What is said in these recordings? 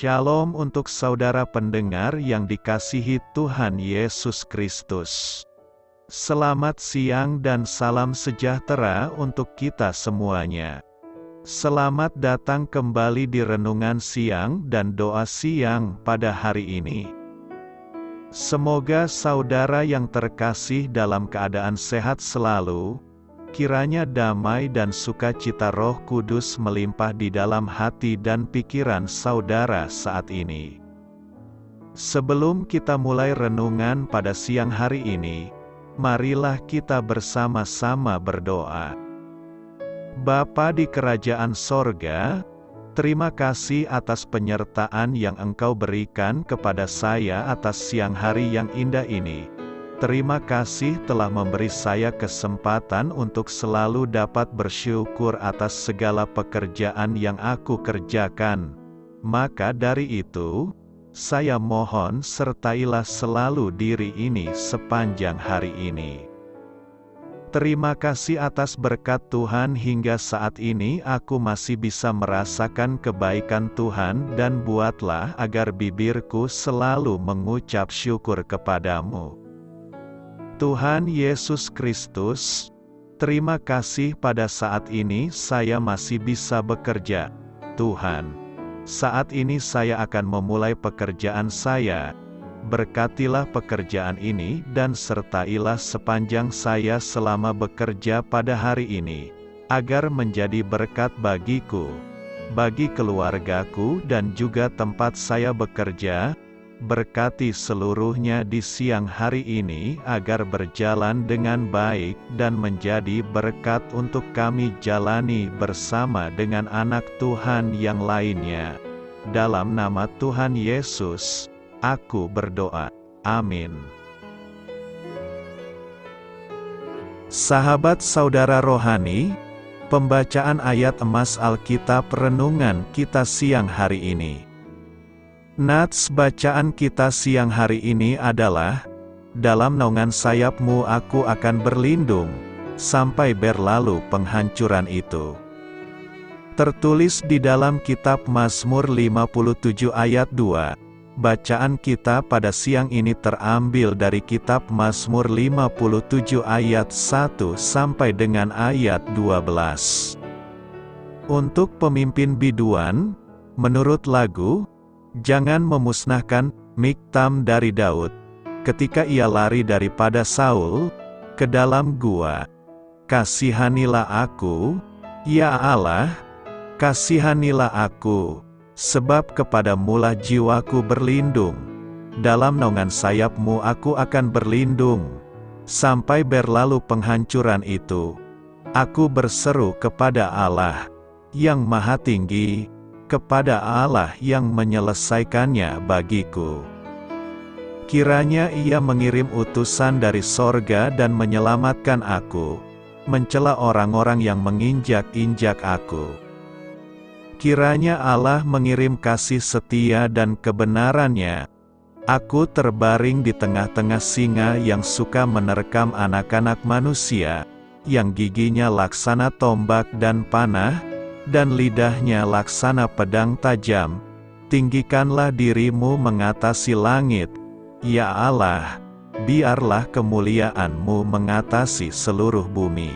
Shalom untuk saudara pendengar yang dikasihi Tuhan Yesus Kristus. Selamat siang dan salam sejahtera untuk kita semuanya. Selamat datang kembali di renungan siang dan doa siang pada hari ini. Semoga saudara yang terkasih dalam keadaan sehat selalu. Kiranya damai dan sukacita Roh Kudus melimpah di dalam hati dan pikiran saudara saat ini. Sebelum kita mulai renungan pada siang hari ini, marilah kita bersama-sama berdoa. Bapa di kerajaan sorga, terima kasih atas penyertaan yang Engkau berikan kepada saya atas siang hari yang indah ini. Terima kasih telah memberi saya kesempatan untuk selalu dapat bersyukur atas segala pekerjaan yang aku kerjakan. Maka dari itu, saya mohon sertailah selalu diri ini sepanjang hari ini. Terima kasih atas berkat Tuhan hingga saat ini aku masih bisa merasakan kebaikan Tuhan dan buatlah agar bibirku selalu mengucap syukur kepadamu. Tuhan Yesus Kristus, terima kasih pada saat ini saya masih bisa bekerja. Tuhan, saat ini saya akan memulai pekerjaan saya. Berkatilah pekerjaan ini dan sertailah sepanjang saya selama bekerja pada hari ini, agar menjadi berkat bagiku, bagi keluargaku dan juga tempat saya bekerja. Berkati seluruhnya di siang hari ini agar berjalan dengan baik dan menjadi berkat untuk kami jalani bersama dengan anak Tuhan yang lainnya. Dalam nama Tuhan Yesus, aku berdoa. Amin. Sahabat saudara rohani, pembacaan ayat emas Alkitab renungan kita siang hari ini. Nats bacaan kita siang hari ini adalah, dalam naungan sayap-Mu aku akan berlindung, sampai berlalu penghancuran itu. Tertulis di dalam kitab Mazmur 57 ayat 2. Bacaan kita pada siang ini terambil dari kitab Mazmur 57 ayat 1 sampai dengan ayat 12. Untuk pemimpin biduan, menurut lagu, jangan memusnahkan Miktam dari Daud, ketika ia lari daripada Saul, ke dalam gua. Kasihanilah aku, ya Allah, kasihanilah aku, sebab kepadamu-lah jiwaku berlindung. Dalam naungan sayap-Mu aku akan berlindung, sampai berlalu penghancuran itu. Aku berseru kepada Allah, yang Maha Tinggi, kepada Allah yang menyelesaikannya bagiku. Kiranya Ia mengirim utusan dari sorga dan menyelamatkan aku, mencela orang-orang yang menginjak-injak aku. Kiranya Allah mengirim kasih setia dan kebenarannya. Aku terbaring di tengah-tengah singa yang suka menerkam anak-anak manusia, yang giginya laksana tombak dan panah, dan lidahnya laksana pedang tajam. Tinggikanlah dirimu mengatasi langit, ya Allah, biarlah kemuliaan-Mu mengatasi seluruh bumi.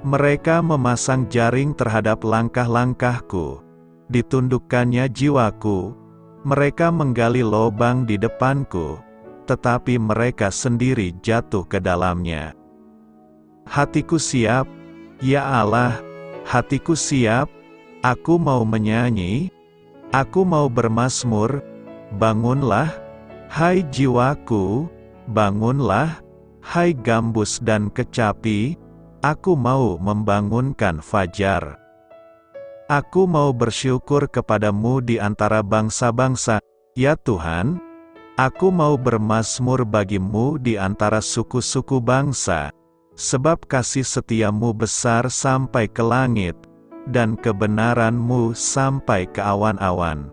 Mereka memasang jaring terhadap langkah-langkahku, ditundukkannya jiwaku. Mereka menggali lobang di depanku, tetapi mereka sendiri jatuh ke dalamnya. Hatiku siap, ya Allah, hatiku siap, aku mau menyanyi, aku mau bermazmur. Bangunlah, hai jiwaku, bangunlah, hai gambus dan kecapi, aku mau membangunkan fajar. Aku mau bersyukur kepadamu di antara bangsa-bangsa, ya Tuhan. Aku mau bermazmur bagimu di antara suku-suku bangsa. Sebab kasih setiamu besar sampai ke langit, dan kebenaran-Mu sampai ke awan-awan.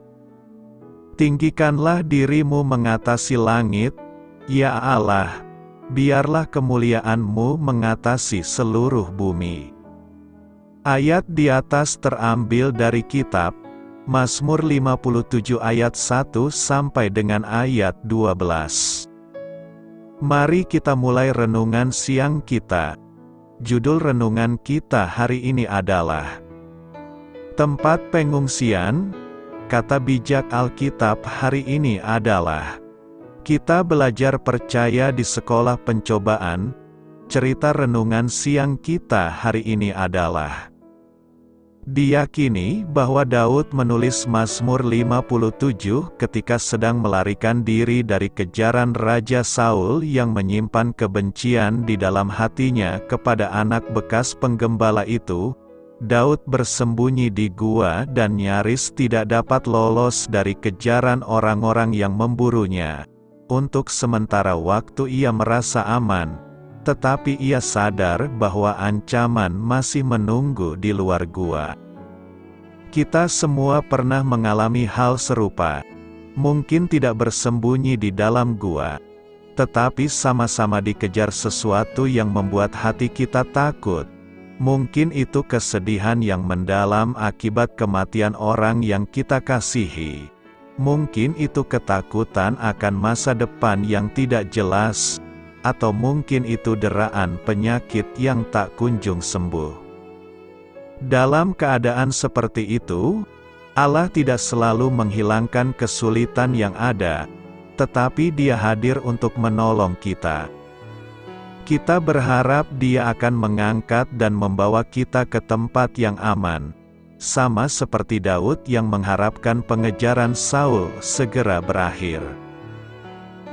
Tinggikanlah dirimu mengatasi langit, ya Allah, biarlah kemuliaan-Mu mengatasi seluruh bumi. Ayat di atas terambil dari kitab Mazmur 57 ayat 1 sampai dengan ayat 12. Mari kita mulai renungan siang kita. Judul renungan kita hari ini adalah Tempat Pengungsian. Kata bijak Alkitab hari ini adalah kita belajar percaya di sekolah pencobaan. Cerita renungan siang kita hari ini adalah diyakini bahwa Daud menulis Mazmur 57 ketika sedang melarikan diri dari kejaran Raja Saul yang menyimpan kebencian di dalam hatinya kepada anak bekas penggembala itu. Daud bersembunyi di gua dan nyaris tidak dapat lolos dari kejaran orang-orang yang memburunya. Untuk sementara waktu ia merasa aman, tetapi ia sadar bahwa ancaman masih menunggu di luar gua. Kita semua pernah mengalami hal serupa. Mungkin tidak bersembunyi di dalam gua, tetapi sama-sama dikejar sesuatu yang membuat hati kita takut. Mungkin itu kesedihan yang mendalam akibat kematian orang yang kita kasihi. Mungkin itu ketakutan akan masa depan yang tidak jelas. Atau mungkin itu deraan penyakit yang tak kunjung sembuh. Dalam keadaan seperti itu, Allah tidak selalu menghilangkan kesulitan yang ada, tetapi Dia hadir untuk menolong kita. Kita berharap Dia akan mengangkat dan membawa kita ke tempat yang aman, sama seperti Daud yang mengharapkan pengejaran Saul segera berakhir.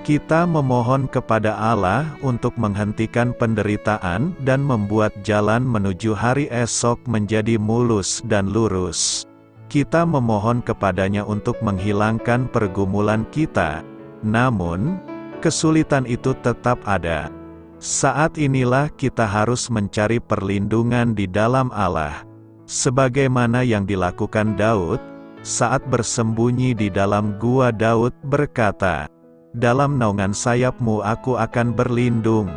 Kita memohon kepada Allah untuk menghentikan penderitaan dan membuat jalan menuju hari esok menjadi mulus dan lurus. Kita memohon kepadanya untuk menghilangkan pergumulan kita, namun kesulitan itu tetap ada. Saat inilah kita harus mencari perlindungan di dalam Allah, sebagaimana yang dilakukan Daud saat bersembunyi di dalam gua. Daud berkata, "Dalam naungan sayap-Mu aku akan berlindung,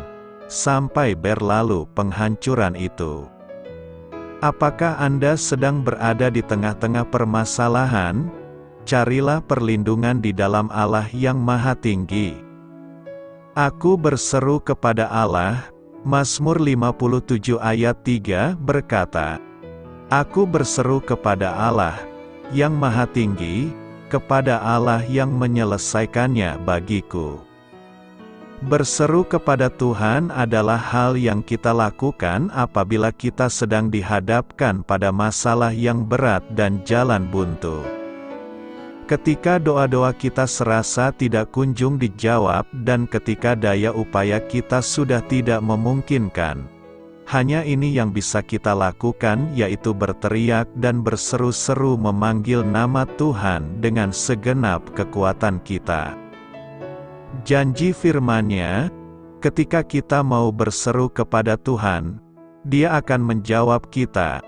sampai berlalu penghancuran itu." Apakah Anda sedang berada di tengah-tengah permasalahan? Carilah perlindungan di dalam Allah yang Maha Tinggi. Aku berseru kepada Allah. Mazmur 57 ayat 3 berkata, Aku berseru kepada Allah yang Maha Tinggi, kepada Allah yang menyelesaikannya bagiku. Berseru kepada Tuhan adalah hal yang kita lakukan apabila kita sedang dihadapkan pada masalah yang berat dan jalan buntu. Ketika doa-doa kita serasa tidak kunjung dijawab dan ketika daya upaya kita sudah tidak memungkinkan, hanya ini yang bisa kita lakukan, yaitu berteriak dan berseru-seru memanggil nama Tuhan dengan segenap kekuatan kita. Janji firman-Nya, ketika kita mau berseru kepada Tuhan, Dia akan menjawab kita,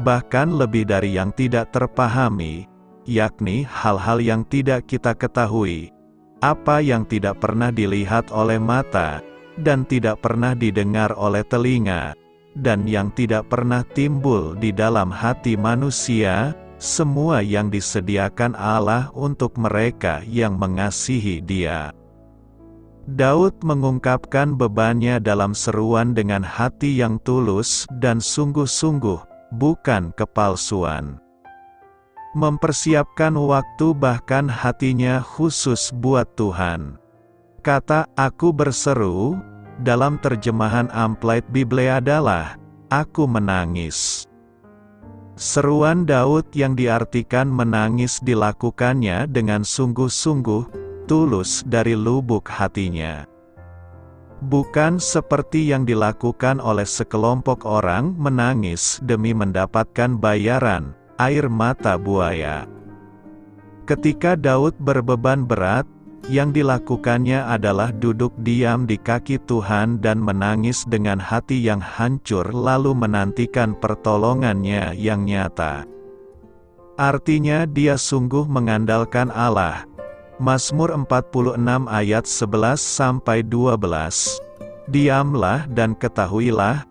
bahkan lebih dari yang tidak terpahami, yakni hal-hal yang tidak kita ketahui, apa yang tidak pernah dilihat oleh mata, dan tidak pernah didengar oleh telinga, dan yang tidak pernah timbul di dalam hati manusia, semua yang disediakan Allah untuk mereka yang mengasihi Dia. Daud mengungkapkan bebannya dalam seruan dengan hati yang tulus dan sungguh-sungguh, bukan kepalsuan. Mempersiapkan waktu bahkan hatinya khusus buat Tuhan. Kata "aku berseru" dalam terjemahan Amplified Bible adalah "aku menangis". Seruan Daud yang diartikan menangis dilakukannya dengan sungguh-sungguh, tulus dari lubuk hatinya. Bukan seperti yang dilakukan oleh sekelompok orang menangis demi mendapatkan bayaran, air mata buaya. Ketika Daud berbeban berat, yang dilakukannya adalah duduk diam di kaki Tuhan dan menangis dengan hati yang hancur lalu menantikan pertolongannya yang nyata. Artinya dia sungguh mengandalkan Allah. Mazmur 46 ayat 11-12. Diamlah dan ketahuilah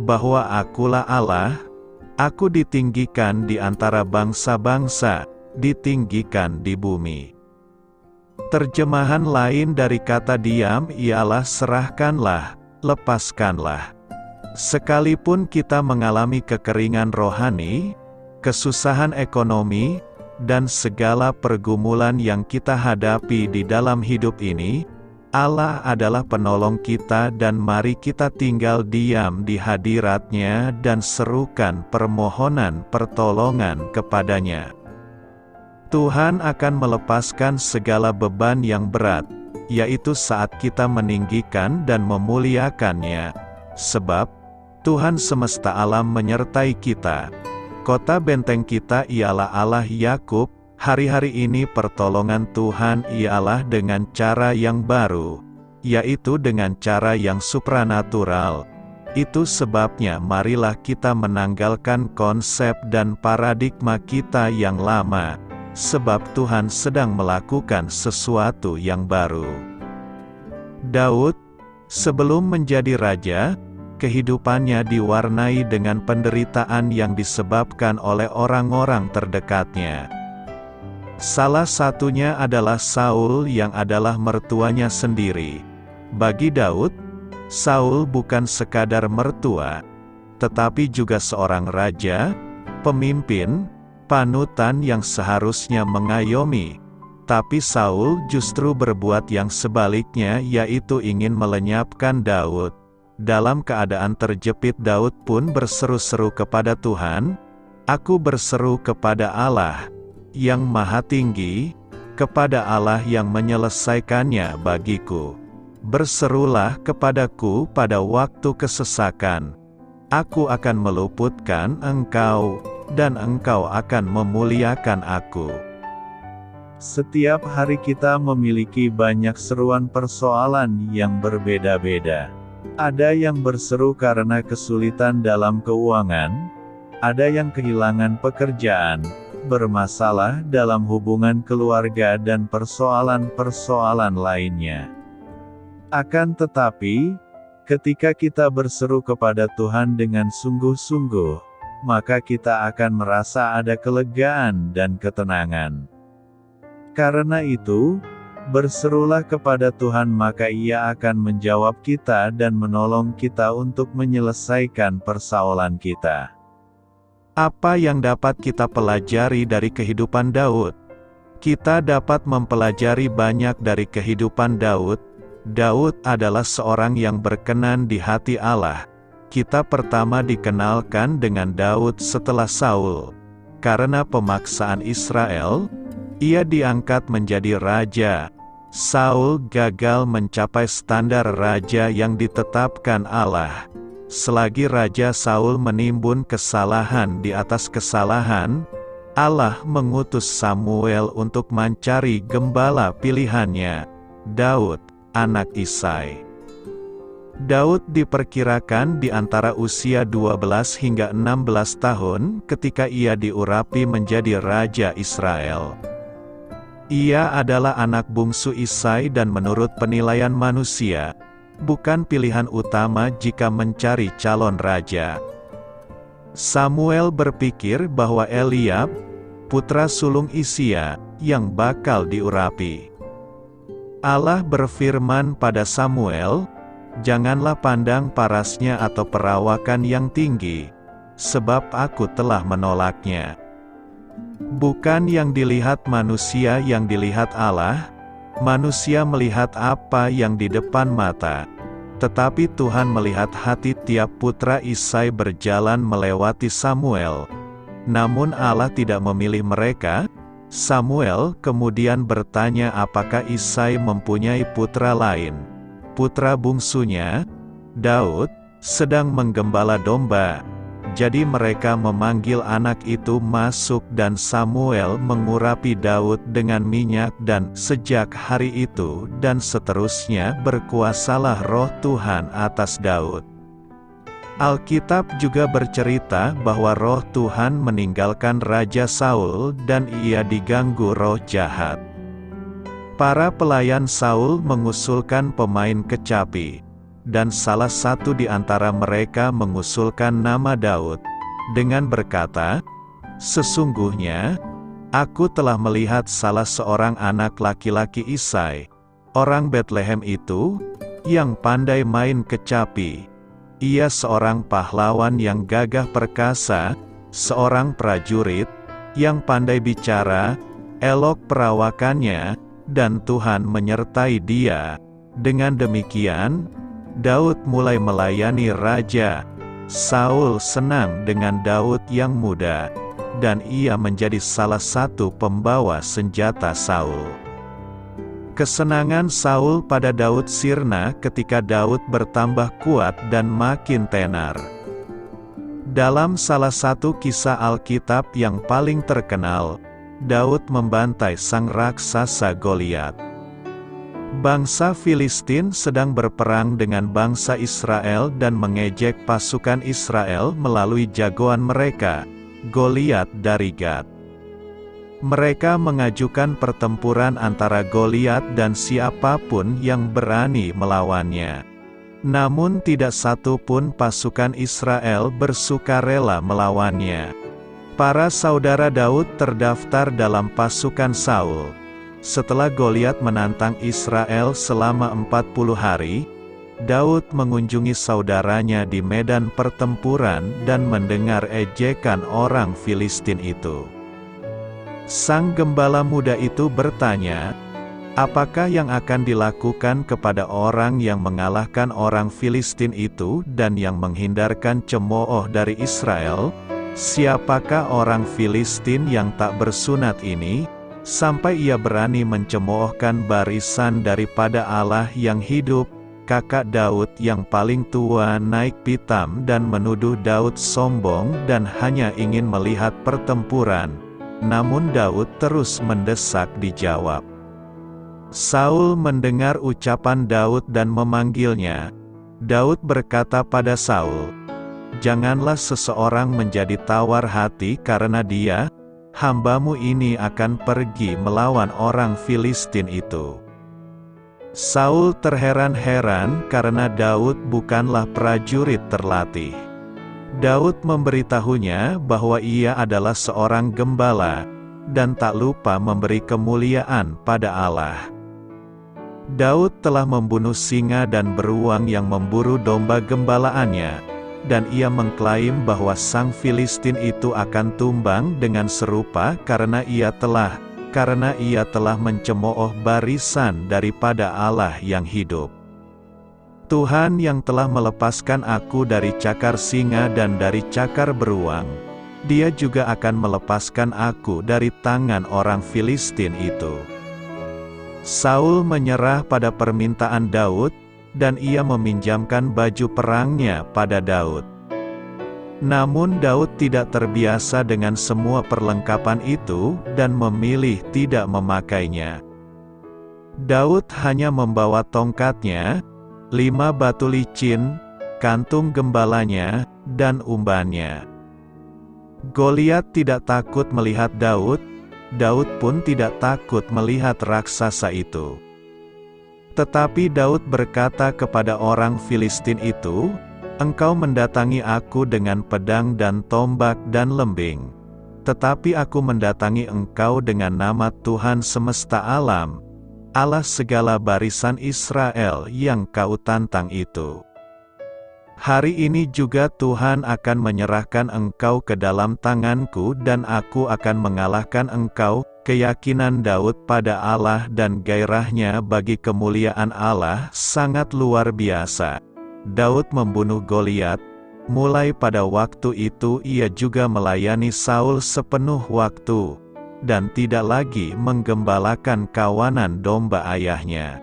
bahwa Akulah Allah. Aku ditinggikan di antara bangsa-bangsa, ditinggikan di bumi. Terjemahan lain dari kata diam ialah serahkanlah, lepaskanlah. Sekalipun kita mengalami kekeringan rohani, kesusahan ekonomi, dan segala pergumulan yang kita hadapi di dalam hidup ini, Allah adalah penolong kita dan mari kita tinggal diam di hadirat-Nya dan serukan permohonan pertolongan kepadanya. Tuhan akan melepaskan segala beban yang berat, yaitu saat kita meninggikan dan memuliakannya. Sebab, Tuhan semesta alam menyertai kita. Kota benteng kita ialah Allah Yakub. Hari-hari ini pertolongan Tuhan ialah dengan cara yang baru, yaitu dengan cara yang supranatural. Itu sebabnya marilah kita menanggalkan konsep dan paradigma kita yang lama, sebab Tuhan sedang melakukan sesuatu yang baru. Daud, sebelum menjadi raja, kehidupannya diwarnai dengan penderitaan yang disebabkan oleh orang-orang terdekatnya. Salah satunya adalah Saul yang adalah mertuanya sendiri. Bagi Daud, Saul bukan sekadar mertua, tetapi juga seorang raja, pemimpin, panutan yang seharusnya mengayomi. Tapi Saul justru berbuat yang sebaliknya, yaitu ingin melenyapkan Daud. Dalam keadaan terjepit, Daud pun berseru-seru kepada Tuhan, "Aku berseru kepada Allah yang Maha Tinggi, kepada Allah yang menyelesaikannya bagiku. Berserulah kepadaku pada waktu kesesakan. Aku akan meluputkan engkau, dan engkau akan memuliakan aku." Setiap hari kita memiliki banyak seruan persoalan yang berbeda-beda. Ada yang berseru karena kesulitan dalam keuangan, ada yang kehilangan pekerjaan, bermasalah dalam hubungan keluarga dan persoalan-persoalan lainnya. Akan tetapi, ketika kita berseru kepada Tuhan dengan sungguh-sungguh, maka kita akan merasa ada kelegaan dan ketenangan. Karena itu, berserulah kepada Tuhan, maka Ia akan menjawab kita dan menolong kita untuk menyelesaikan persoalan kita. Apa yang dapat kita pelajari dari kehidupan Daud? Kita dapat mempelajari banyak dari kehidupan Daud. Daud adalah seorang yang berkenan di hati Allah. Kita pertama dikenalkan dengan Daud setelah Saul. Karena pemaksaan Israel, ia diangkat menjadi raja. Saul gagal mencapai standar raja yang ditetapkan Allah. Selagi Raja Saul menimbun kesalahan di atas kesalahan, Allah mengutus Samuel untuk mencari gembala pilihannya, Daud, anak Isai. Daud diperkirakan di antara usia 12 hingga 16 tahun ketika ia diurapi menjadi Raja Israel. Ia adalah anak bungsu Isai dan menurut penilaian manusia, bukan pilihan utama jika mencari calon raja. Samuel berpikir bahwa Eliab, putra sulung Isia, yang bakal diurapi. Allah berfirman pada Samuel, "Janganlah pandang parasnya atau perawakan yang tinggi, sebab aku telah menolaknya." Bukan yang dilihat manusia yang dilihat Allah. Manusia melihat apa yang di depan mata, tetapi Tuhan melihat hati. Tiap putra Isai berjalan melewati Samuel, namun Allah tidak memilih mereka. Samuel kemudian bertanya apakah Isai mempunyai putra lain. Putra bungsunya, Daud, sedang menggembala domba. Jadi mereka memanggil anak itu masuk dan Samuel mengurapi Daud dengan minyak dan sejak hari itu dan seterusnya berkuasalah Roh Tuhan atas Daud. Alkitab juga bercerita bahwa Roh Tuhan meninggalkan Raja Saul dan ia diganggu roh jahat. Para pelayan Saul mengusulkan pemain kecapi. Dan salah satu di antara mereka mengusulkan nama Daud, dengan berkata, "Sesungguhnya, Aku telah melihat salah seorang anak laki-laki Isai, orang Betlehem itu, yang pandai main kecapi. Ia seorang pahlawan yang gagah perkasa, seorang prajurit, yang pandai bicara, elok perawakannya, dan Tuhan menyertai dia. Dengan demikian, Daud mulai melayani raja. Saul senang dengan Daud yang muda, dan ia menjadi salah satu pembawa senjata Saul. Kesenangan Saul pada Daud sirna ketika Daud bertambah kuat dan makin tenar. Dalam salah satu kisah Alkitab yang paling terkenal, Daud membantai sang raksasa Goliat. Bangsa Filistin sedang berperang dengan bangsa Israel dan mengejek pasukan Israel melalui jagoan mereka, Goliat dari Gat. Mereka mengajukan pertempuran antara Goliat dan siapapun yang berani melawannya. Namun tidak satu pun pasukan Israel bersukarela melawannya. Para saudara Daud terdaftar dalam pasukan Saul. Setelah Goliat menantang Israel selama 40 hari, Daud mengunjungi saudaranya di medan pertempuran dan mendengar ejekan orang Filistin itu. Sang gembala muda itu bertanya, "Apakah yang akan dilakukan kepada orang yang mengalahkan orang Filistin itu dan yang menghindarkan cemooh dari Israel? Siapakah orang Filistin yang tak bersunat ini, sampai ia berani mencemoohkan barisan daripada Allah yang hidup?" Kakak Daud yang paling tua naik pitam dan menuduh Daud sombong dan hanya ingin melihat pertempuran. Namun Daud terus mendesak dijawab. Saul mendengar ucapan Daud dan memanggilnya. Daud berkata pada Saul, "Janganlah seseorang menjadi tawar hati karena dia, hambamu ini akan pergi melawan orang Filistin itu." Saul terheran-heran karena Daud bukanlah prajurit terlatih. Daud memberitahunya bahwa ia adalah seorang gembala, dan tak lupa memberi kemuliaan pada Allah. Daud telah membunuh singa dan beruang yang memburu domba gembalaannya, dan ia mengklaim bahwa sang Filistin itu akan tumbang dengan serupa karena ia telah mencemooh barisan daripada Allah yang hidup. Tuhan yang telah melepaskan aku dari cakar singa dan dari cakar beruang, Dia juga akan melepaskan aku dari tangan orang Filistin itu. Saul menyerah pada permintaan Daud, dan ia meminjamkan baju perangnya pada Daud. Namun Daud tidak terbiasa dengan semua perlengkapan itu, dan memilih tidak memakainya. Daud hanya membawa tongkatnya, 5 batu licin, kantung gembalanya, dan umbannya. Goliat tidak takut melihat Daud, Daud pun tidak takut melihat raksasa itu. Tetapi Daud berkata kepada orang Filistin itu, "Engkau mendatangi aku dengan pedang dan tombak dan lembing. Tetapi aku mendatangi engkau dengan nama Tuhan semesta alam, Allah segala barisan Israel yang kau tantang itu. Hari ini juga Tuhan akan menyerahkan engkau ke dalam tanganku dan aku akan mengalahkan engkau." Keyakinan Daud pada Allah dan gairahnya bagi kemuliaan Allah sangat luar biasa. Daud membunuh Goliat. Mulai pada waktu itu ia juga melayani Saul sepenuh waktu, dan tidak lagi menggembalakan kawanan domba ayahnya.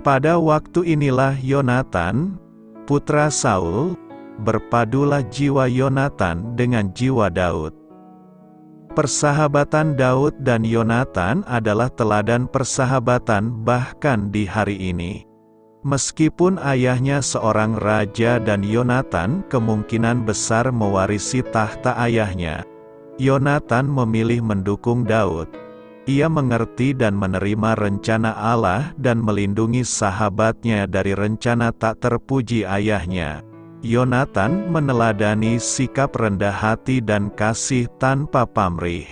Pada waktu inilah Yonatan, putra Saul, berpadulah jiwa Yonatan dengan jiwa Daud. Persahabatan Daud dan Yonatan adalah teladan persahabatan bahkan di hari ini. Meskipun ayahnya seorang raja dan Yonatan kemungkinan besar mewarisi tahta ayahnya, Yonatan memilih mendukung Daud. Ia mengerti dan menerima rencana Allah dan melindungi sahabatnya dari rencana tak terpuji ayahnya. Yonatan meneladani sikap rendah hati dan kasih tanpa pamrih.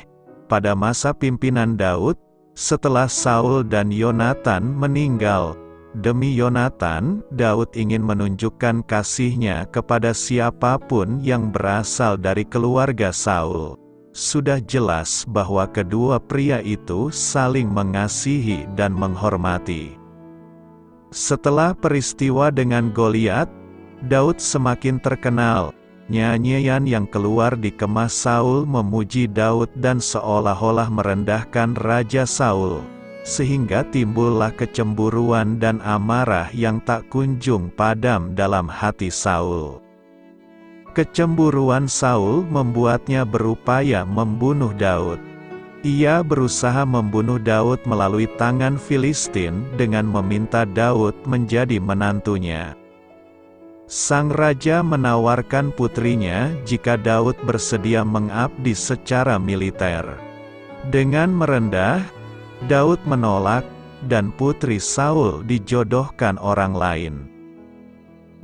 pada masa pimpinan Daud, setelah Saul dan Yonatan meninggal. Demi Yonatan, Daud ingin menunjukkan kasihnya kepada siapapun yang berasal dari keluarga Saul. Sudah jelas bahwa kedua pria itu saling mengasihi dan menghormati. Setelah peristiwa dengan Goliat, Daud semakin terkenal. Nyanyian yang keluar di kemah Saul memuji Daud dan seolah-olah merendahkan Raja Saul, sehingga timbullah kecemburuan dan amarah yang tak kunjung padam dalam hati Saul. Kecemburuan Saul membuatnya berupaya membunuh Daud. Ia berusaha membunuh Daud melalui tangan Filistin dengan meminta Daud menjadi menantunya. Sang raja menawarkan putrinya jika Daud bersedia mengabdi secara militer. Dengan merendah, Daud menolak, dan putri Saul dijodohkan orang lain.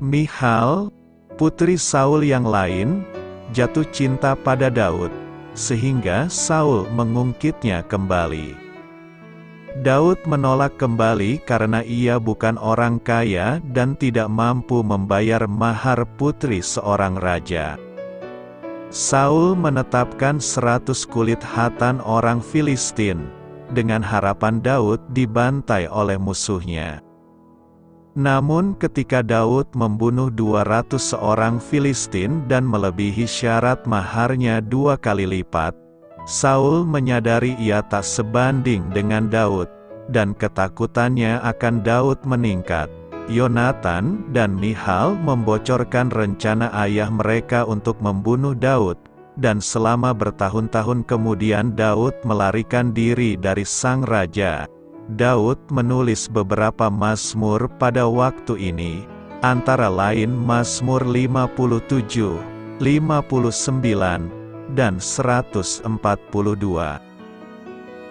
Michal, putri Saul yang lain, jatuh cinta pada Daud, sehingga Saul mengungkitnya kembali. Daud menolak kembali karena ia bukan orang kaya dan tidak mampu membayar mahar putri seorang raja. Saul menetapkan 100 kulit hatan orang Filistin, dengan harapan Daud dibantai oleh musuhnya. Namun ketika Daud membunuh 200 seorang Filistin dan melebihi syarat maharnya 2 kali lipat, Saul menyadari ia tak sebanding dengan Daud, dan ketakutannya akan Daud meningkat. Yonatan dan Michal membocorkan rencana ayah mereka untuk membunuh Daud, dan selama bertahun-tahun kemudian Daud melarikan diri dari sang raja. Daud menulis beberapa mazmur pada waktu ini, antara lain Mazmur 57, 59, dan 142.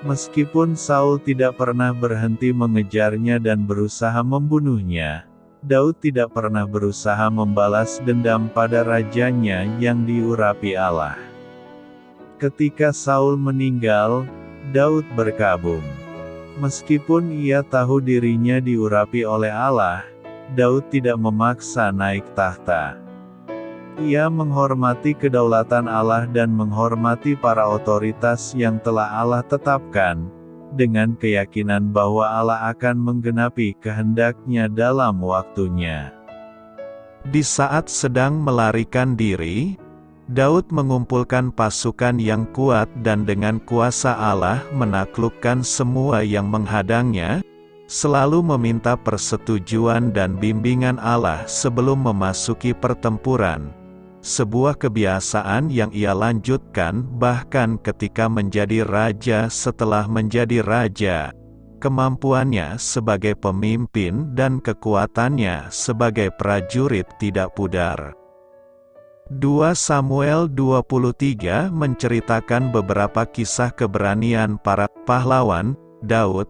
Meskipun Saul tidak pernah berhenti mengejarnya dan berusaha membunuhnya, Daud tidak pernah berusaha membalas dendam pada rajanya yang diurapi Allah. Ketika Saul meninggal, Daud berkabung. Meskipun ia tahu dirinya diurapi oleh Allah, Daud tidak memaksa naik tahta. Ia menghormati kedaulatan Allah dan menghormati para otoritas yang telah Allah tetapkan, dengan keyakinan bahwa Allah akan menggenapi kehendak-Nya dalam waktunya. Di saat sedang melarikan diri, Daud mengumpulkan pasukan yang kuat dan dengan kuasa Allah menaklukkan semua yang menghadangnya, selalu meminta persetujuan dan bimbingan Allah sebelum memasuki pertempuran. Sebuah kebiasaan yang ia lanjutkan bahkan ketika menjadi raja. Setelah menjadi raja, kemampuannya sebagai pemimpin dan kekuatannya sebagai prajurit tidak pudar. 2 Samuel 23 menceritakan beberapa kisah keberanian para pahlawan Daud.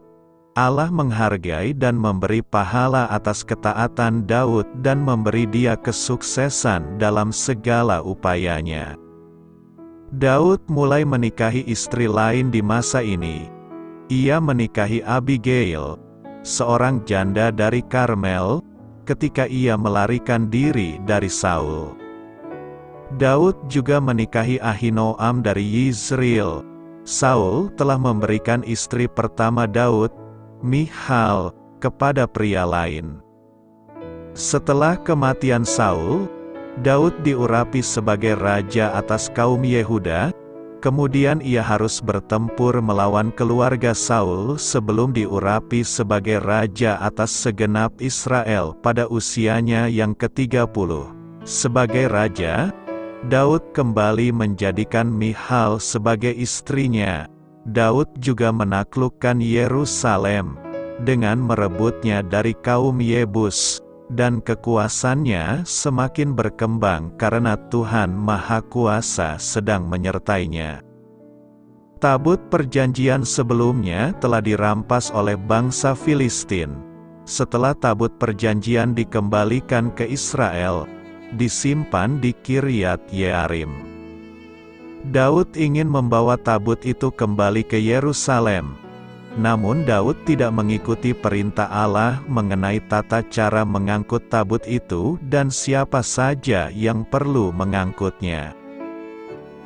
Allah menghargai dan memberi pahala atas ketaatan Daud dan memberi dia kesuksesan dalam segala upayanya. Daud mulai menikahi istri lain di masa ini. Ia menikahi Abigail, seorang janda dari Karmel, ketika ia melarikan diri dari Saul. Daud juga menikahi Ahinoam dari Yizreel. Saul telah memberikan istri pertama Daud, Michal, kepada pria lain. Setelah kematian Saul, Daud diurapi sebagai raja atas kaum Yehuda, kemudian ia harus bertempur melawan keluarga Saul sebelum diurapi sebagai raja atas segenap Israel pada usianya yang ke-30. Sebagai raja, Daud kembali menjadikan Michal sebagai istrinya. Daud juga menaklukkan Yerusalem, dengan merebutnya dari kaum Yebus, dan kekuasaannya semakin berkembang karena Tuhan Maha Kuasa sedang menyertainya. Tabut perjanjian sebelumnya telah dirampas oleh bangsa Filistin. Setelah tabut perjanjian dikembalikan ke Israel, disimpan di Kiryat Yearim. Daud ingin membawa tabut itu kembali ke Yerusalem. Namun Daud tidak mengikuti perintah Allah mengenai tata cara mengangkut tabut itu dan siapa saja yang perlu mengangkutnya.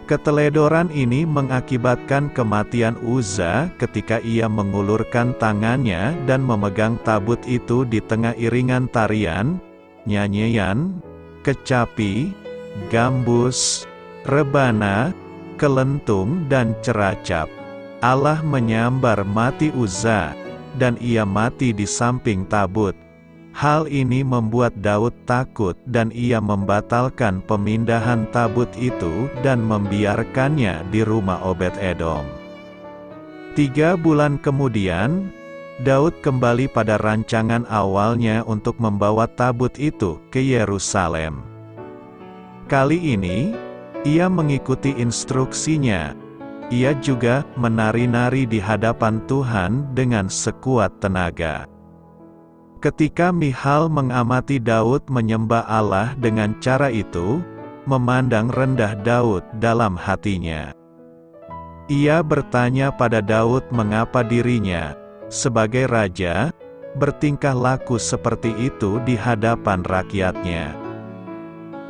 Keteledoran ini mengakibatkan kematian Uza ketika ia mengulurkan tangannya dan memegang tabut itu di tengah iringan tarian, nyanyian, kecapi, gambus, rebana, kelentung dan ceracap. Allah menyambar mati Uza, dan ia mati di samping tabut. Hal ini membuat Daud takut dan ia membatalkan pemindahan tabut itu dan membiarkannya di rumah Obed-Edom. 3 bulan kemudian, Daud kembali pada rancangan awalnya untuk membawa tabut itu ke Yerusalem. Kali ini, ia mengikuti instruksinya. Ia juga menari-nari di hadapan Tuhan dengan sekuat tenaga. Ketika Michal mengamati Daud menyembah Allah dengan cara itu, memandang rendah Daud dalam hatinya. Ia bertanya pada Daud mengapa dirinya, sebagai raja, bertingkah laku seperti itu di hadapan rakyatnya.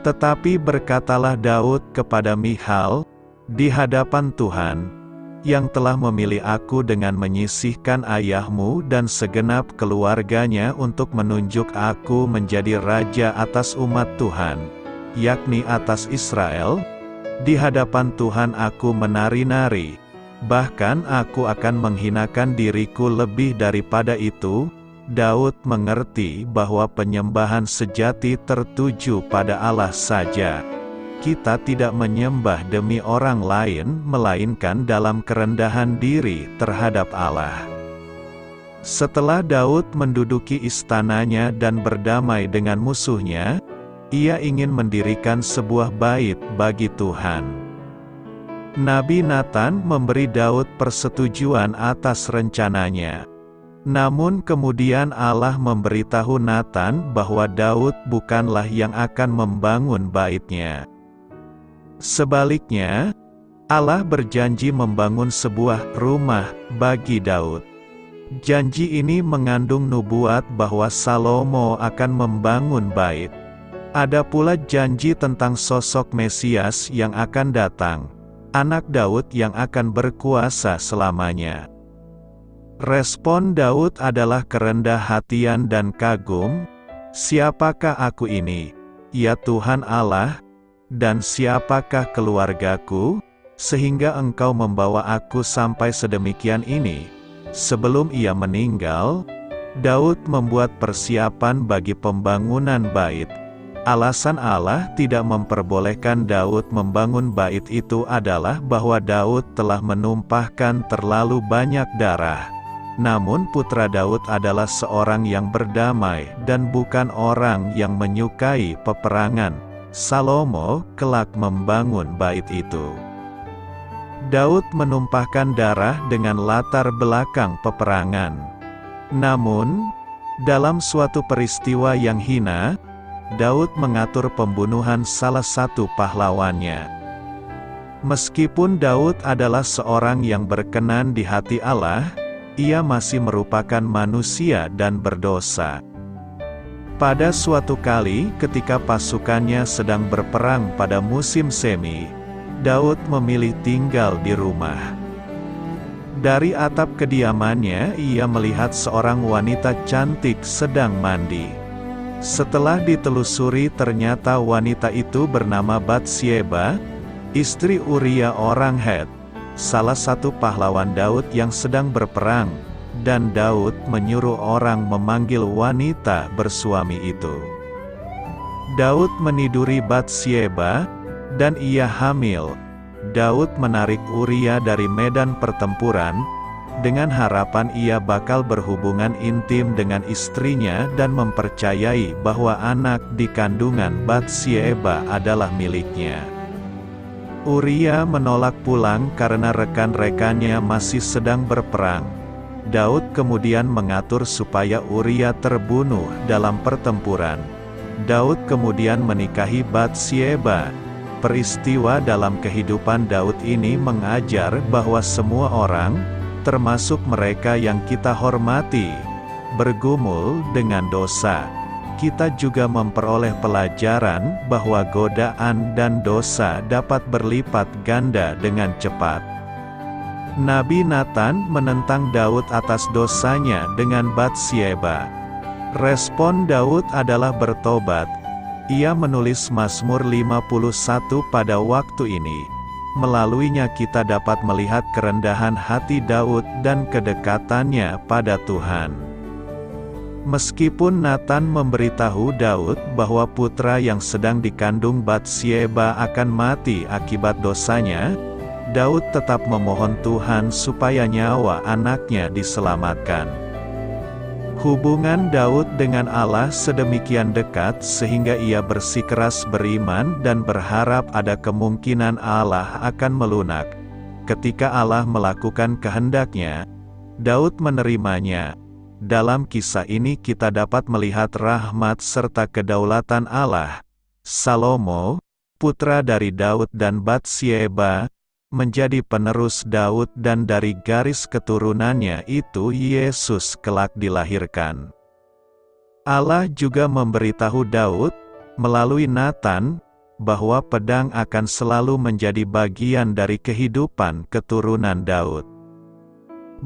Tetapi berkatalah Daud kepada Michal, di hadapan Tuhan, yang telah memilih aku dengan menyisihkan ayahmu dan segenap keluarganya untuk menunjuk aku menjadi raja atas umat Tuhan, yakni atas Israel, di hadapan Tuhan aku menari-nari, bahkan aku akan menghinakan diriku lebih daripada itu. Daud mengerti bahwa penyembahan sejati tertuju pada Allah saja. Kita tidak menyembah demi orang lain, melainkan dalam kerendahan diri terhadap Allah. Setelah Daud menduduki istananya dan berdamai dengan musuhnya, ia ingin mendirikan sebuah bait bagi Tuhan. Nabi Nathan memberi Daud persetujuan atas rencananya. Namun kemudian Allah memberitahu Nathan bahwa Daud bukanlah yang akan membangun baitnya. Sebaliknya, Allah berjanji membangun sebuah rumah bagi Daud. Janji ini mengandung nubuat bahwa Salomo akan membangun bait. Ada pula janji tentang sosok Mesias yang akan datang, anak Daud yang akan berkuasa selamanya. Respon Daud adalah kerendah hatian dan kagum. Siapakah aku ini, ya Tuhan Allah? Dan siapakah keluargaku, sehingga engkau membawa aku sampai sedemikian ini? Sebelum ia meninggal, Daud membuat persiapan bagi pembangunan bait. Alasan Allah tidak memperbolehkan Daud membangun bait itu adalah bahwa Daud telah menumpahkan terlalu banyak darah. Namun putra Daud adalah seorang yang berdamai dan bukan orang yang menyukai peperangan. Salomo kelak membangun bait itu. Daud menumpahkan darah dengan latar belakang peperangan. Namun, dalam suatu peristiwa yang hina, Daud mengatur pembunuhan salah satu pahlawannya. Meskipun Daud adalah seorang yang berkenan di hati Allah, ia masih merupakan manusia dan berdosa. Pada suatu kali ketika pasukannya sedang berperang pada musim semi, Daud memilih tinggal di rumah. Dari atap kediamannya ia melihat seorang wanita cantik sedang mandi. Setelah ditelusuri ternyata wanita itu bernama Batsyeba, istri Uria orang Het, salah satu pahlawan Daud yang sedang berperang. Dan Daud menyuruh orang memanggil wanita bersuami itu. Daud meniduri Batsyeba, dan ia hamil. Daud menarik Uria dari medan pertempuran, dengan harapan ia bakal berhubungan intim dengan istrinya dan mempercayai bahwa anak di kandungan Batsyeba adalah miliknya. Uria menolak pulang karena rekan-rekannya masih sedang berperang. Daud kemudian mengatur supaya Uria terbunuh dalam pertempuran. Daud kemudian menikahi Batsyeba, Peristiwa dalam kehidupan Daud ini mengajar bahwa semua orang, termasuk mereka yang kita hormati, bergumul dengan dosa. Kita juga memperoleh pelajaran bahwa godaan dan dosa dapat berlipat ganda dengan cepat. Nabi Nathan menentang Daud atas dosanya dengan Batsyeba. Respon Daud adalah bertobat. Ia menulis Mazmur 51 pada waktu ini. Melaluinya kita dapat melihat kerendahan hati Daud dan kedekatannya pada Tuhan. Meskipun Nathan memberitahu Daud bahwa putra yang sedang dikandung Batsyeba akan mati akibat dosanya, Daud tetap memohon Tuhan supaya nyawa anaknya diselamatkan. Hubungan Daud dengan Allah sedemikian dekat sehingga ia bersikeras beriman dan berharap ada kemungkinan Allah akan melunak. Ketika Allah melakukan kehendaknya, Daud menerimanya. Dalam kisah ini kita dapat melihat rahmat serta kedaulatan Allah. Salomo, putra dari Daud dan Batsyeba, menjadi penerus Daud dan dari garis keturunannya itu Yesus kelak dilahirkan. Allah juga memberitahu Daud, melalui Nathan, bahwa pedang akan selalu menjadi bagian dari kehidupan keturunan Daud.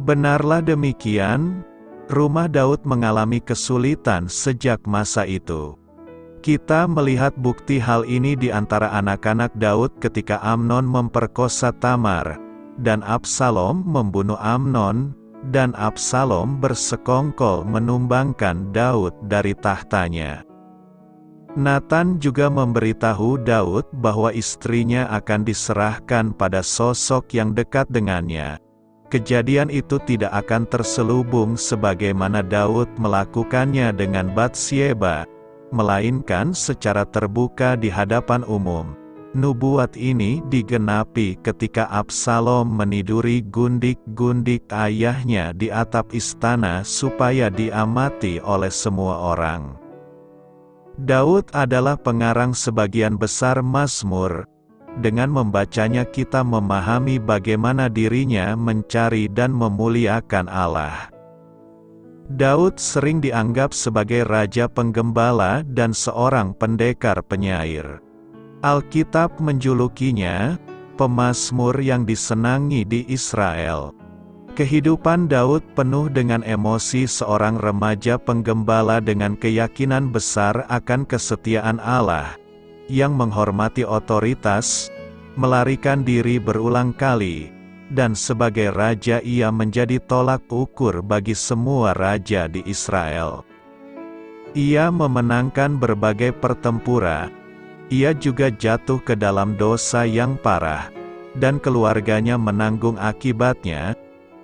Benarlah demikian, rumah Daud mengalami kesulitan sejak masa itu. Kita melihat bukti hal ini di antara anak-anak Daud ketika Amnon memperkosa Tamar, dan Absalom membunuh Amnon, dan Absalom bersekongkol menumbangkan Daud dari tahtanya. Nathan juga memberitahu Daud bahwa istrinya akan diserahkan pada sosok yang dekat dengannya. Kejadian itu tidak akan terselubung sebagaimana Daud melakukannya dengan Batsyeba, melainkan secara terbuka di hadapan umum. Nubuat ini digenapi ketika Absalom meniduri gundik-gundik ayahnya di atap istana supaya diamati oleh semua orang. Daud adalah pengarang sebagian besar Mazmur. Dengan membacanya kita memahami bagaimana dirinya mencari dan memuliakan Allah. Daud sering dianggap sebagai raja penggembala dan seorang pendekar penyair. Alkitab menjulukinya, pemazmur yang disenangi di Israel. Kehidupan Daud penuh dengan emosi seorang remaja penggembala dengan keyakinan besar akan kesetiaan Allah, yang menghormati otoritas, melarikan diri berulang kali, dan sebagai raja ia menjadi tolak ukur bagi semua raja di Israel. Ia memenangkan berbagai pertempuran. Ia juga jatuh ke dalam dosa yang parah, dan keluarganya menanggung akibatnya.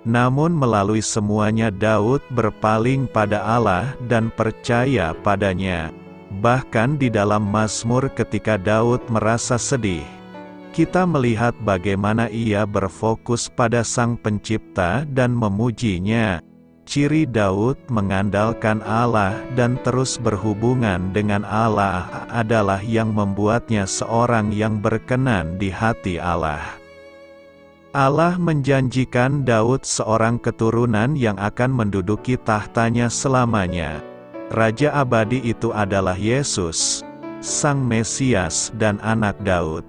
Namun melalui semuanya Daud berpaling pada Allah dan percaya padanya. Bahkan di dalam Mazmur ketika Daud merasa sedih, kita melihat bagaimana ia berfokus pada Sang Pencipta dan memujinya. Ciri Daud mengandalkan Allah dan terus berhubungan dengan Allah adalah yang membuatnya seorang yang berkenan di hati Allah. Allah menjanjikan Daud seorang keturunan yang akan menduduki tahtanya selamanya. Raja abadi itu adalah Yesus, Sang Mesias dan anak Daud.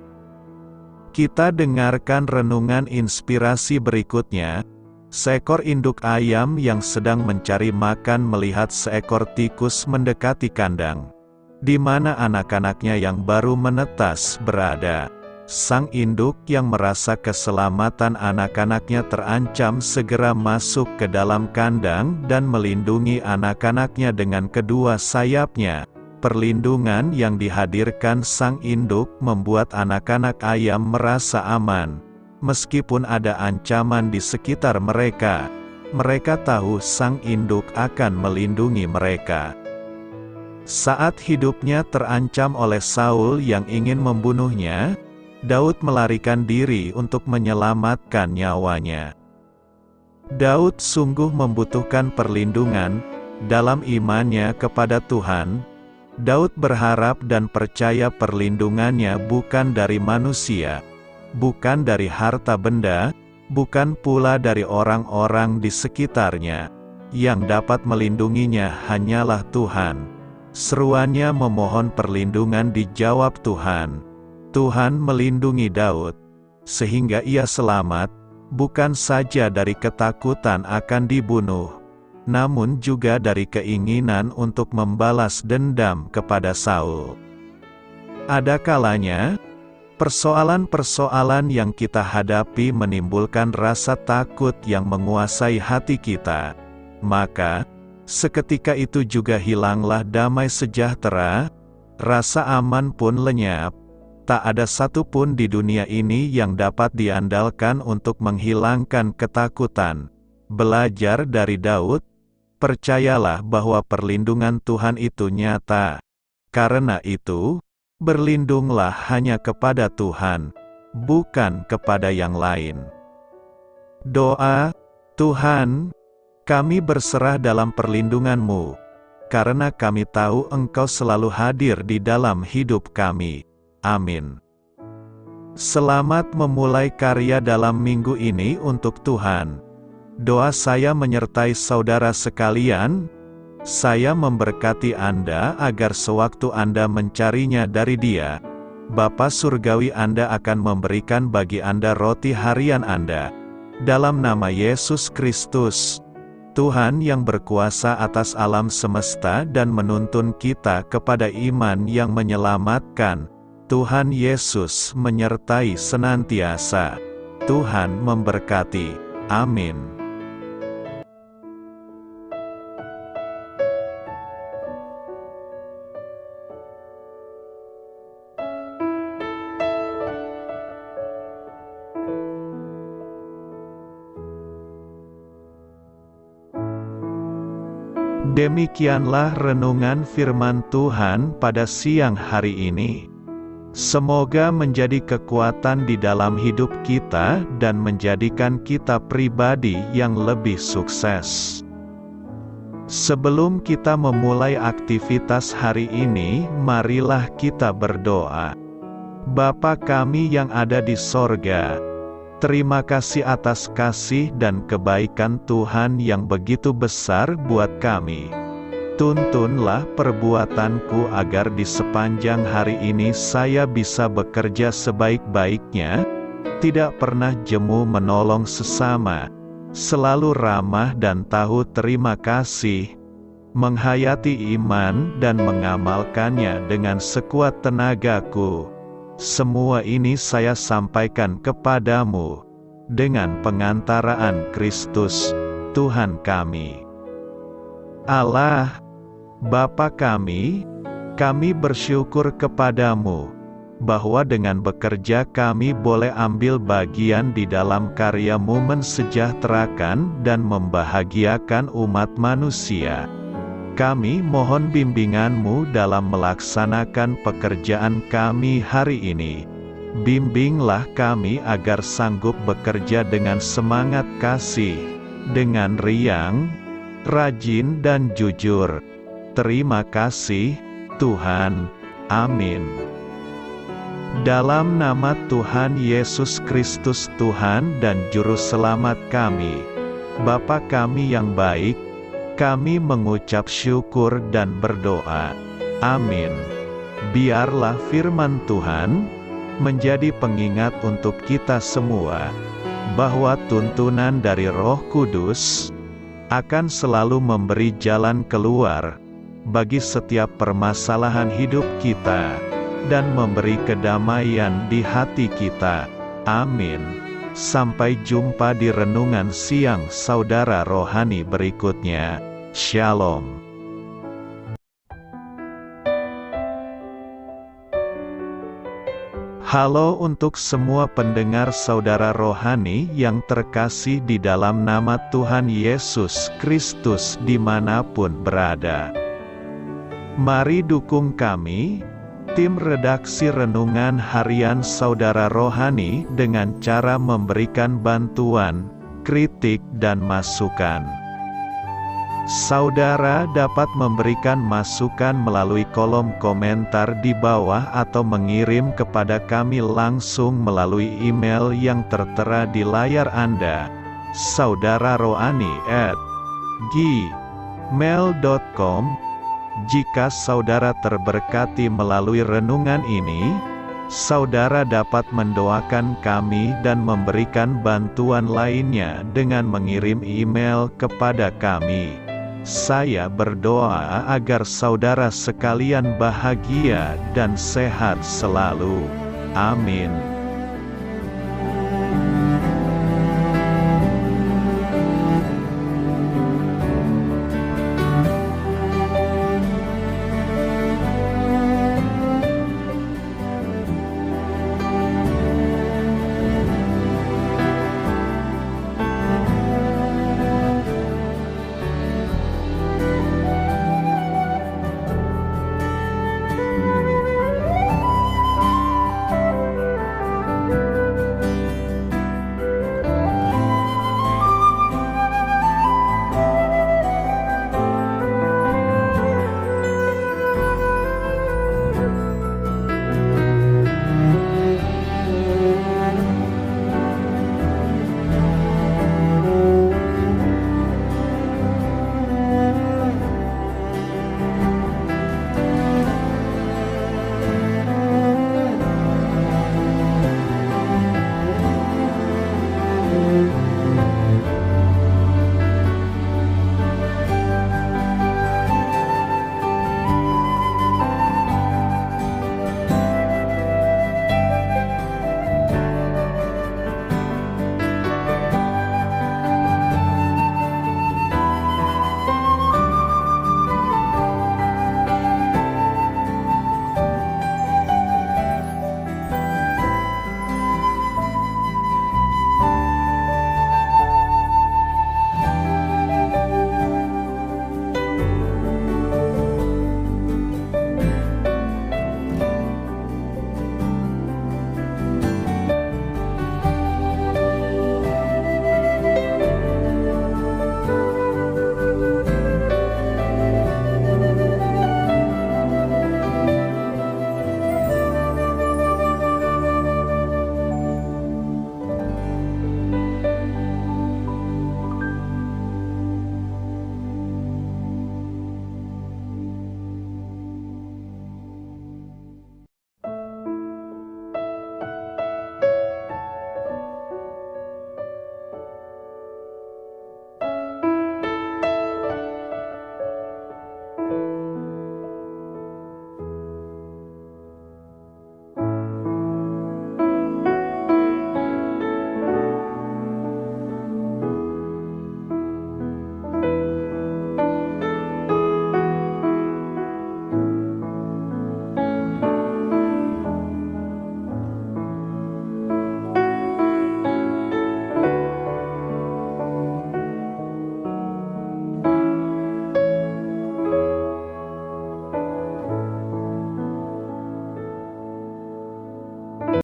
Kita dengarkan renungan inspirasi berikutnya. Seekor induk ayam yang sedang mencari makan melihat seekor tikus mendekati kandang, di mana anak-anaknya yang baru menetas berada. Sang induk yang merasa keselamatan anak-anaknya terancam segera masuk ke dalam kandang dan melindungi anak-anaknya dengan kedua sayapnya. Perlindungan yang dihadirkan sang induk membuat anak-anak ayam merasa aman. Meskipun ada ancaman di sekitar mereka, mereka tahu sang induk akan melindungi mereka. Saat hidupnya terancam oleh Saul yang ingin membunuhnya, Daud melarikan diri untuk menyelamatkan nyawanya. Daud sungguh membutuhkan perlindungan dalam imannya kepada Tuhan. Daud berharap dan percaya perlindungannya bukan dari manusia, bukan dari harta benda, bukan pula dari orang-orang di sekitarnya. Yang dapat melindunginya hanyalah Tuhan. Seruannya memohon perlindungan dijawab Tuhan. Tuhan melindungi Daud, sehingga ia selamat, bukan saja dari ketakutan akan dibunuh, namun juga dari keinginan untuk membalas dendam kepada Saul. Ada kalanya, persoalan-persoalan yang kita hadapi menimbulkan rasa takut yang menguasai hati kita. Maka, seketika itu juga hilanglah damai sejahtera, rasa aman pun lenyap. Tak ada satupun di dunia ini yang dapat diandalkan untuk menghilangkan ketakutan. Belajar dari Daud, percayalah bahwa perlindungan Tuhan itu nyata. Karena itu, berlindunglah hanya kepada Tuhan, bukan kepada yang lain. Doa, Tuhan, kami berserah dalam perlindungan-Mu, karena kami tahu Engkau selalu hadir di dalam hidup kami. Amin. Selamat memulai karya dalam minggu ini untuk Tuhan. Doa saya menyertai saudara sekalian. Saya memberkati Anda agar sewaktu Anda mencarinya dari Dia, Bapa Surgawi Anda akan memberikan bagi Anda roti harian Anda. Dalam nama Yesus Kristus, Tuhan yang berkuasa atas alam semesta dan menuntun kita kepada iman yang menyelamatkan, Tuhan Yesus menyertai senantiasa. Tuhan memberkati. Amin. Demikianlah renungan firman Tuhan pada siang hari ini. Semoga menjadi kekuatan di dalam hidup kita dan menjadikan kita pribadi yang lebih sukses. Sebelum kita memulai aktivitas hari ini, marilah kita berdoa. Bapa kami yang ada di sorga, terima kasih atas kasih dan kebaikan Tuhan yang begitu besar buat kami. Tuntunlah perbuatanku agar di sepanjang hari ini saya bisa bekerja sebaik-baiknya, tidak pernah jemu menolong sesama, selalu ramah dan tahu terima kasih, menghayati iman dan mengamalkannya dengan sekuat tenagaku. Semua ini saya sampaikan kepadamu, dengan pengantaraan Kristus, Tuhan kami. Allah, Bapa kami bersyukur kepadamu, bahwa dengan bekerja kami boleh ambil bagian di dalam karya-Mu mensejahterakan dan membahagiakan umat manusia. Kami mohon bimbingan-Mu dalam melaksanakan pekerjaan kami hari ini. Bimbinglah kami agar sanggup bekerja dengan semangat kasih, dengan riang, rajin dan jujur. Terima kasih, Tuhan. Amin. Dalam nama Tuhan Yesus Kristus Tuhan dan Juru Selamat kami, Bapa kami yang baik, kami mengucap syukur dan berdoa. Amin. Biarlah firman Tuhan menjadi pengingat untuk kita semua, bahwa tuntunan dari Roh Kudus akan selalu memberi jalan keluar bagi setiap permasalahan hidup kita, dan memberi kedamaian di hati kita. Amin. Sampai jumpa di renungan siang saudara rohani berikutnya. Shalom. Halo untuk semua pendengar saudara rohani yang terkasih di dalam nama Tuhan Yesus Kristus dimanapun berada. Mari dukung kami, tim redaksi Renungan Harian Saudara Rohani dengan cara memberikan bantuan, kritik dan masukan. Saudara dapat memberikan masukan melalui kolom komentar di bawah atau mengirim kepada kami langsung melalui email yang tertera di layar Anda. saudararohani@gmail.com. Jika saudara terberkati melalui renungan ini, saudara dapat mendoakan kami dan memberikan bantuan lainnya dengan mengirim email kepada kami. Saya berdoa agar saudara sekalian bahagia dan sehat selalu. Amin.